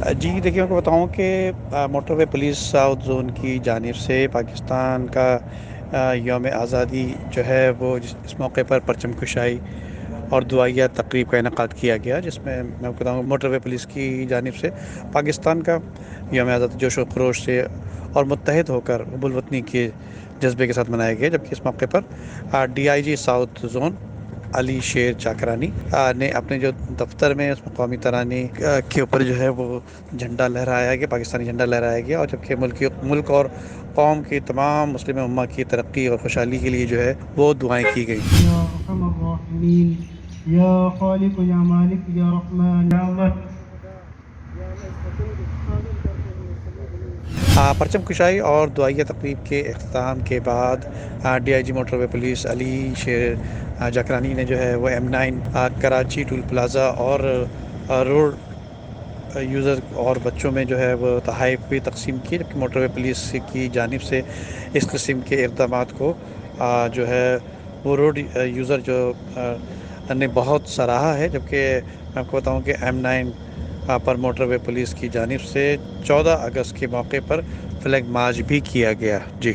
جی دیکھیے، میں کو بتاؤں کہ موٹر وے پولیس ساؤتھ زون کی جانب سے پاکستان کا یوم آزادی جو ہے وہ اس موقع پر پرچم کشائی اور دعائیہ تقریب کا انعقاد کیا گیا، جس میں میں آپ کو بتاؤں موٹر وے پولیس کی جانب سے پاکستان کا یوم آزادی جوش و خروش سے اور متحد ہو کر حب الوطنی کے جذبے کے ساتھ منایا گیا، جبکہ اس موقع پر D I G south zone Ali Sher Chakrani نے اپنے جو دفتر میں اس قومی ترانے کے اوپر جو ہے وہ جھنڈا لہرایا گیا، پاکستانی جھنڈا لہرایا گیا، اور جبکہ ملک اور قوم کی تمام مسلم امہ کی ترقی اور خوشحالی کے لیے جو ہے وہ دعائیں کی گئیں۔ یا ارحم الراحمین، یا خالق، یا مالک، یا رحمان، یا اللہ۔ پرچم کشائی اور دعائیہ تقریب کے اختتام کے بعد D I G motorway police Ali Sher Jakrani نے جو ہے وہ M9 کراچی ٹول پلازا اور روڈ یوزر اور بچوں میں جو ہے وہ تحائف بھی تقسیم کی، جبکہ موٹر وے پولیس کی جانب سے اس قسم کے اقدامات کو جو ہے وہ روڈ یوزر جو نے بہت سراہا ہے، جبکہ میں آپ کو بتاؤں کہ M9 پر موٹر وے پولیس کی جانب سے 14 اگست کے موقع پر فلیگ مارچ بھی کیا گیا۔ جی